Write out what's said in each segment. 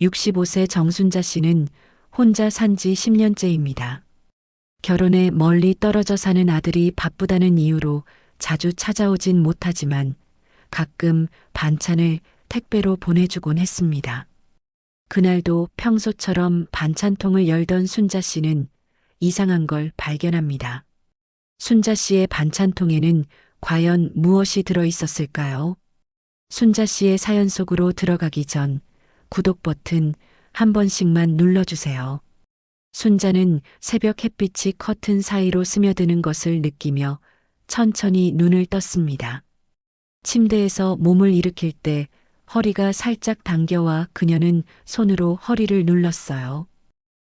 65세 정순자 씨는 혼자 산 지 10년째입니다. 결혼에 멀리 떨어져 사는 아들이 바쁘다는 이유로 자주 찾아오진 못하지만 가끔 반찬을 택배로 보내주곤 했습니다. 그날도 평소처럼 반찬통을 열던 순자 씨는 이상한 걸 발견합니다. 순자 씨의 반찬통에는 과연 무엇이 들어 있었을까요? 순자 씨의 사연 속으로 들어가기 전 구독 버튼 한 번씩만 눌러주세요. 순자는 새벽 햇빛이 커튼 사이로 스며드는 것을 느끼며 천천히 눈을 떴습니다. 침대에서 몸을 일으킬 때 허리가 살짝 당겨와 그녀는 손으로 허리를 눌렀어요.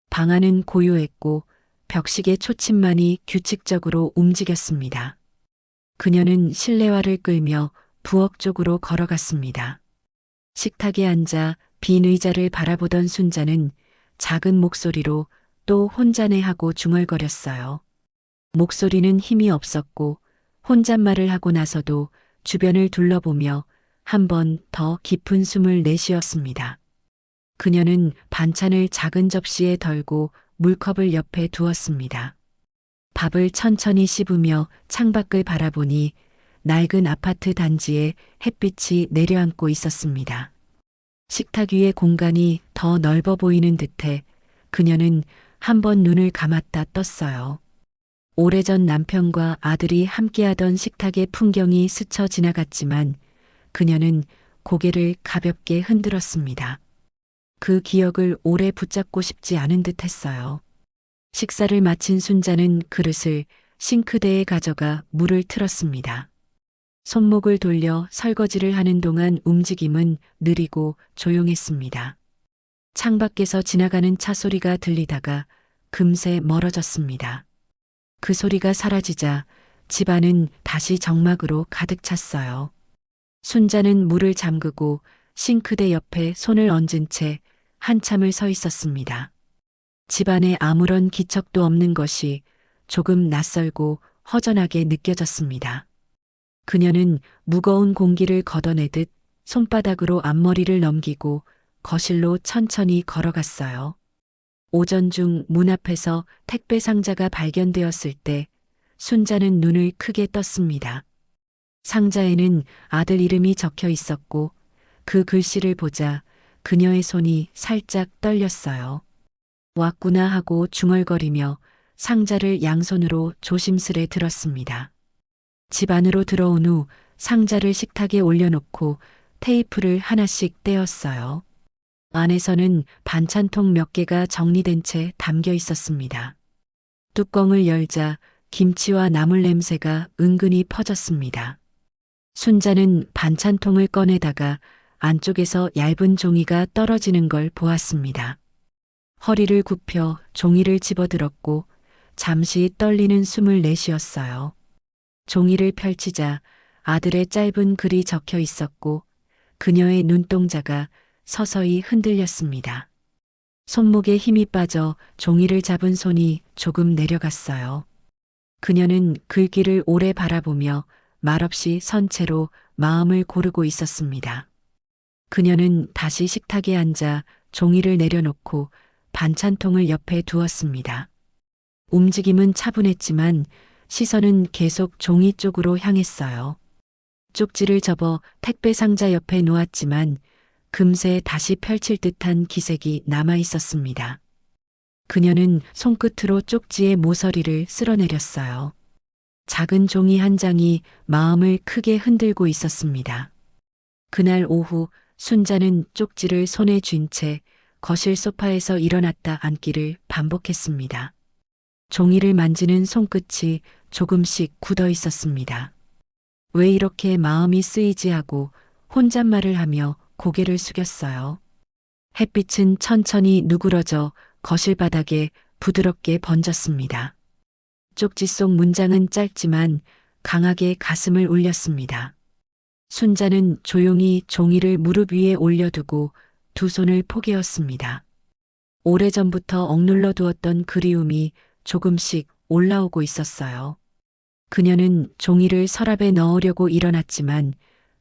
방 안은 고요했고 벽식의 초침만이 규칙적으로 움직였습니다. 그녀는 실내화를 끌며 부엌 쪽으로 걸어갔습니다. 식탁에 앉아 빈 의자를 바라보던 순자는 작은 목소리로 또 혼자네 하고 중얼거렸어요. 목소리는 힘이 없었고 혼잣말을 하고 나서도 주변을 둘러보며 한 번 더 깊은 숨을 내쉬었습니다. 그녀는 반찬을 작은 접시에 덜고 물컵을 옆에 두었습니다. 밥을 천천히 씹으며 창밖을 바라보니 낡은 아파트 단지에 햇빛이 내려앉고 있었습니다. 식탁 위의 공간이 더 넓어 보이는 듯해 그녀는 한 번 눈을 감았다 떴어요. 오래전 남편과 아들이 함께하던 식탁의 풍경이 스쳐 지나갔지만 그녀는 고개를 가볍게 흔들었습니다. 그 기억을 오래 붙잡고 싶지 않은 듯 했어요. 식사를 마친 순자는 그릇을 싱크대에 가져가 물을 틀었습니다. 손목을 돌려 설거지를 하는 동안 움직임은 느리고 조용했습니다. 창밖에서 지나가는 차 소리가 들리다가 금세 멀어졌습니다. 그 소리가 사라지자 집안은 다시 정막으로 가득 찼어요. 순자는 물을 잠그고 싱크대 옆에 손을 얹은 채 한참을 서 있었습니다. 집안에 아무런 기척도 없는 것이 조금 낯설고 허전하게 느껴졌습니다. 그녀는 무거운 공기를 걷어내듯 손바닥으로 앞머리를 넘기고 거실로 천천히 걸어갔어요. 오전 중 문 앞에서 택배 상자가 발견되었을 때 순자는 눈을 크게 떴습니다. 상자에는 아들 이름이 적혀 있었고 그 글씨를 보자 그녀의 손이 살짝 떨렸어요. 왔구나 하고 중얼거리며 상자를 양손으로 조심스레 들었습니다. 집 안으로 들어온 후 상자를 식탁에 올려놓고 테이프를 하나씩 떼었어요. 안에서는 반찬통 몇 개가 정리된 채 담겨 있었습니다. 뚜껑을 열자 김치와 나물 냄새가 은근히 퍼졌습니다. 순자는 반찬통을 꺼내다가 안쪽에서 얇은 종이가 떨어지는 걸 보았습니다. 허리를 굽혀 종이를 집어들었고 잠시 떨리는 숨을 내쉬었어요. 종이를 펼치자 아들의 짧은 글이 적혀 있었고 그녀의 눈동자가 서서히 흔들렸습니다. 손목에 힘이 빠져 종이를 잡은 손이 조금 내려갔어요. 그녀는 글귀를 오래 바라보며 말없이 선 채로 마음을 고르고 있었습니다. 그녀는 다시 식탁에 앉아 종이를 내려놓고 반찬통을 옆에 두었습니다. 움직임은 차분했지만 시선은 계속 종이 쪽으로 향했어요. 쪽지를 접어 택배 상자 옆에 놓았지만 금세 다시 펼칠 듯한 기색이 남아 있었습니다. 그녀는 손끝으로 쪽지의 모서리를 쓸어내렸어요. 작은 종이 한 장이 마음을 크게 흔들고 있었습니다. 그날 오후 순자는 쪽지를 손에 쥔 채 거실 소파에서 일어났다 앉기를 반복했습니다. 종이를 만지는 손끝이 조금씩 굳어 있었습니다. 왜 이렇게 마음이 쓰이지 하고 혼잣말을 하며 고개를 숙였어요. 햇빛은 천천히 누그러져 거실 바닥에 부드럽게 번졌습니다. 쪽지 속 문장은 짧지만 강하게 가슴을 울렸습니다. 순자는 조용히 종이를 무릎 위에 올려두고 두 손을 포개었습니다. 오래전부터 억눌러 두었던 그리움이 조금씩 올라오고 있었어요. 그녀는 종이를 서랍에 넣으려고 일어났지만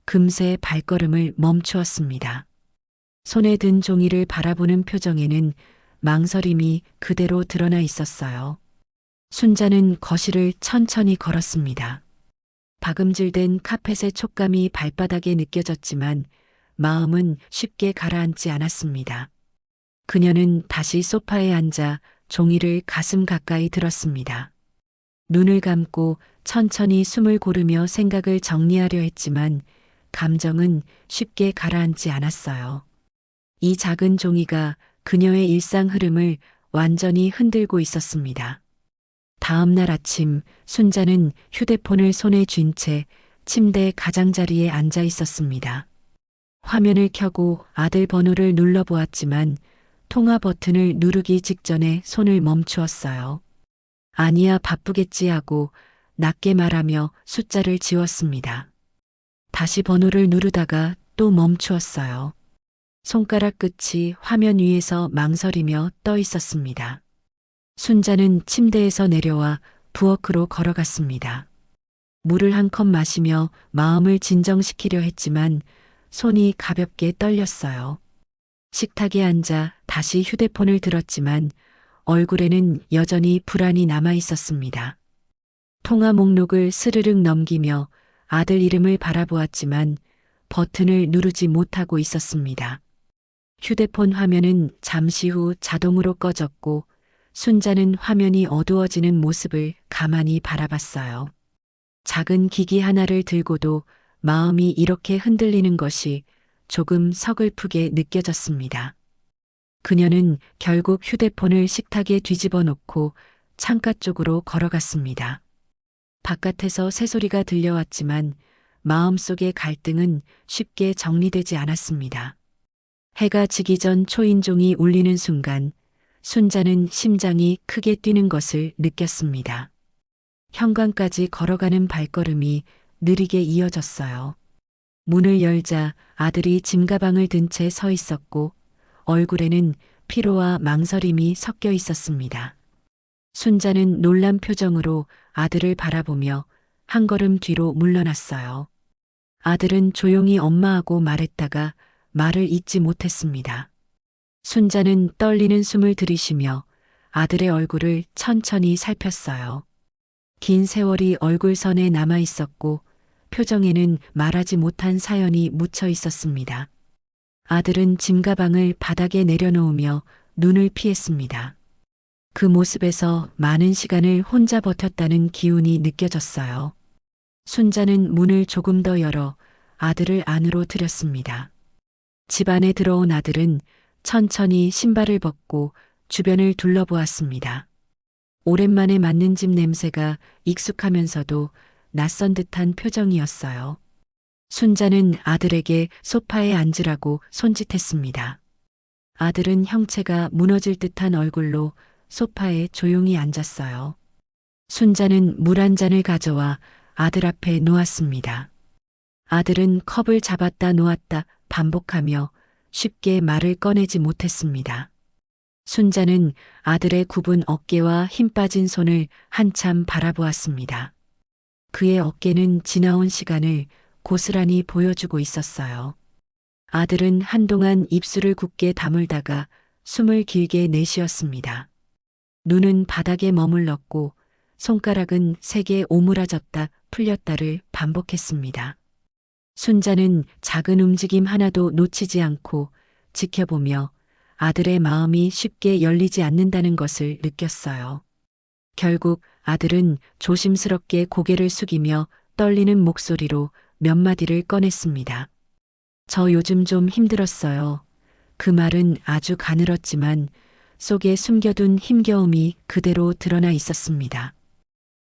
금세 발걸음을 멈추었습니다. 손에 든 종이를 바라보는 표정에는 망설임이 그대로 드러나 있었어요. 순자는 거실을 천천히 걸었습니다. 박음질된 카펫의 촉감이 발바닥에 느껴졌지만 마음은 쉽게 가라앉지 않았습니다. 그녀는 다시 소파에 앉아 종이를 가슴 가까이 들었습니다. 눈을 감고 천천히 숨을 고르며 생각을 정리하려 했지만 감정은 쉽게 가라앉지 않았어요. 이 작은 종이가 그녀의 일상 흐름을 완전히 흔들고 있었습니다. 다음 날 아침 순자는 휴대폰을 손에 쥔 채 침대 가장자리에 앉아 있었습니다. 화면을 켜고 아들 번호를 눌러보았지만 통화 버튼을 누르기 직전에 손을 멈추었어요. 아니야 바쁘겠지 하고 낮게 말하며 숫자를 지웠습니다. 다시 번호를 누르다가 또 멈추었어요. 손가락 끝이 화면 위에서 망설이며 떠 있었습니다. 순자는 침대에서 내려와 부엌으로 걸어갔습니다. 물을 한 컵 마시며 마음을 진정시키려 했지만 손이 가볍게 떨렸어요. 식탁에 앉아 다시 휴대폰을 들었지만 얼굴에는 여전히 불안이 남아 있었습니다. 통화 목록을 스르륵 넘기며 아들 이름을 바라보았지만 버튼을 누르지 못하고 있었습니다. 휴대폰 화면은 잠시 후 자동으로 꺼졌고 순자는 화면이 어두워지는 모습을 가만히 바라봤어요. 작은 기기 하나를 들고도 마음이 이렇게 흔들리는 것이 조금 서글프게 느껴졌습니다. 그녀는 결국 휴대폰을 식탁에 뒤집어 놓고 창가 쪽으로 걸어갔습니다. 바깥에서 새소리가 들려왔지만 마음속의 갈등은 쉽게 정리되지 않았습니다. 해가 지기 전 초인종이 울리는 순간 순자는 심장이 크게 뛰는 것을 느꼈습니다. 현관까지 걸어가는 발걸음이 느리게 이어졌어요. 문을 열자 아들이 짐가방을 든 채 서 있었고 얼굴에는 피로와 망설임이 섞여 있었습니다. 순자는 놀란 표정으로 아들을 바라보며 한 걸음 뒤로 물러났어요. 아들은 조용히 엄마하고 말했다가 말을 잇지 못했습니다. 순자는 떨리는 숨을 들이쉬며 아들의 얼굴을 천천히 살폈어요. 긴 세월이 얼굴선에 남아 있었고 표정에는 말하지 못한 사연이 묻혀 있었습니다. 아들은 짐가방을 바닥에 내려놓으며 눈을 피했습니다. 그 모습에서 많은 시간을 혼자 버텼다는 기운이 느껴졌어요. 순자는 문을 조금 더 열어 아들을 안으로 들였습니다. 집 안에 들어온 아들은 천천히 신발을 벗고 주변을 둘러보았습니다. 오랜만에 맞는 집 냄새가 익숙하면서도 낯선 듯한 표정이었어요. 순자는 아들에게 소파에 앉으라고 손짓했습니다. 아들은 형체가 무너질 듯한 얼굴로 소파에 조용히 앉았어요. 순자는 물 한 잔을 가져와 아들 앞에 놓았습니다. 아들은 컵을 잡았다 놓았다 반복하며 쉽게 말을 꺼내지 못했습니다. 순자는 아들의 굽은 어깨와 힘 빠진 손을 한참 바라보았습니다. 그의 어깨는 지나온 시간을 고스란히 보여주고 있었어요. 아들은 한동안 입술을 굳게 다물다가 숨을 길게 내쉬었습니다. 눈은 바닥에 머물렀고 손가락은 세게 오므라졌다 풀렸다를 반복했습니다. 순자는 작은 움직임 하나도 놓치지 않고 지켜보며 아들의 마음이 쉽게 열리지 않는다는 것을 느꼈어요. 결국 아들은 조심스럽게 고개를 숙이며 떨리는 목소리로 몇 마디를 꺼냈습니다. 저 요즘 좀 힘들었어요. 그 말은 아주 가늘었지만 속에 숨겨둔 힘겨움이 그대로 드러나 있었습니다.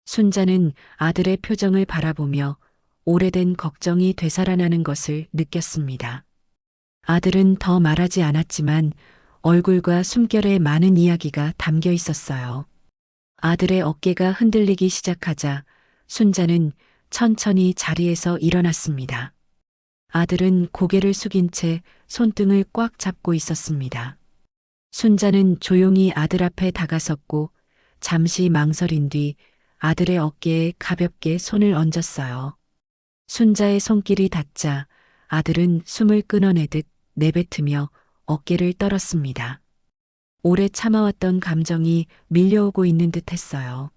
순자는 아들의 표정을 바라보며 오래된 걱정이 되살아나는 것을 느꼈습니다. 아들은 더 말하지 않았지만 얼굴과 숨결에 많은 이야기가 담겨 있었어요. 아들의 어깨가 흔들리기 시작하자 순자는 천천히 자리에서 일어났습니다. 아들은 고개를 숙인 채 손등을 꽉 잡고 있었습니다. 순자는 조용히 아들 앞에 다가섰고 잠시 망설인 뒤 아들의 어깨에 가볍게 손을 얹었어요. 순자의 손길이 닿자 아들은 숨을 끊어내듯 내뱉으며 어깨를 떨었습니다. 오래 참아왔던 감정이 밀려오고 있는 듯 했어요.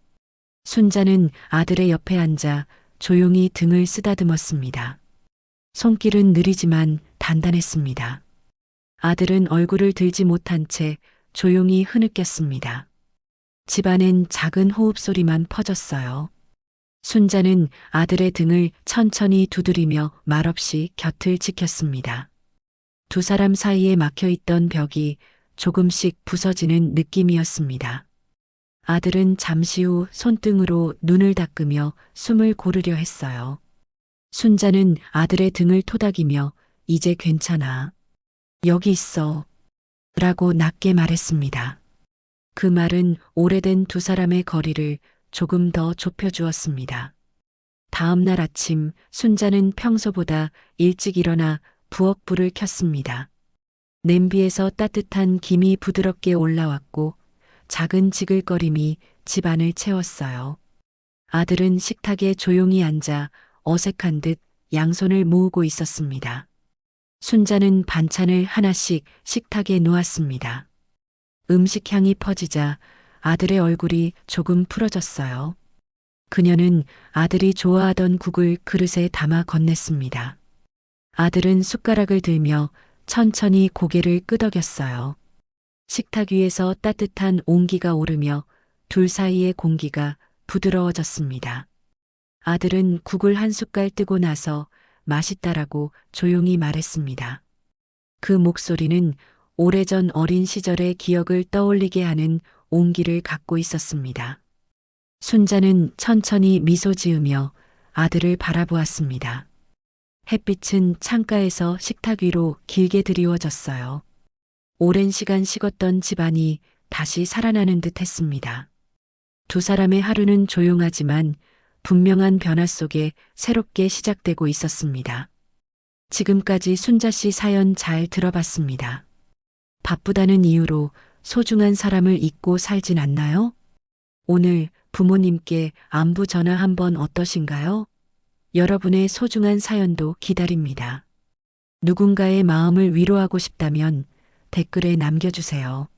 순자는 아들의 옆에 앉아 조용히 등을 쓰다듬었습니다. 손길은 느리지만 단단했습니다. 아들은 얼굴을 들지 못한 채 조용히 흐느꼈습니다. 집안엔 작은 호흡 소리만 퍼졌어요. 순자는 아들의 등을 천천히 두드리며 말없이 곁을 지켰습니다. 두 사람 사이에 막혀 있던 벽이 조금씩 부서지는 느낌이었습니다. 아들은 잠시 후 손등으로 눈을 닦으며 숨을 고르려 했어요. 순자는 아들의 등을 토닥이며 이제 괜찮아. 여기 있어. 라고 낮게 말했습니다. 그 말은 오래된 두 사람의 거리를 조금 더 좁혀주었습니다. 다음 날 아침 순자는 평소보다 일찍 일어나 부엌불을 켰습니다. 냄비에서 따뜻한 김이 부드럽게 올라왔고 작은 지글거림이 집안을 채웠어요. 아들은 식탁에 조용히 앉아 어색한 듯 양손을 모으고 있었습니다. 순자는 반찬을 하나씩 식탁에 놓았습니다. 음식 향이 퍼지자 아들의 얼굴이 조금 풀어졌어요. 그녀는 아들이 좋아하던 국을 그릇에 담아 건넸습니다. 아들은 숟가락을 들며 천천히 고개를 끄덕였어요. 식탁 위에서 따뜻한 온기가 오르며 둘 사이의 공기가 부드러워졌습니다. 아들은 국을 한 숟갈 뜨고 나서 맛있다라고 조용히 말했습니다. 그 목소리는 오래전 어린 시절의 기억을 떠올리게 하는 온기를 갖고 있었습니다. 순자는 천천히 미소 지으며 아들을 바라보았습니다. 햇빛은 창가에서 식탁 위로 길게 드리워졌어요. 오랜 시간 식었던 집안이 다시 살아나는 듯 했습니다. 두 사람의 하루는 조용하지만 분명한 변화 속에 새롭게 시작되고 있었습니다. 지금까지 순자 씨 사연 잘 들어봤습니다. 바쁘다는 이유로 소중한 사람을 잊고 살진 않나요? 오늘 부모님께 안부 전화 한번 어떠신가요? 여러분의 소중한 사연도 기다립니다. 누군가의 마음을 위로하고 싶다면 댓글에 남겨주세요.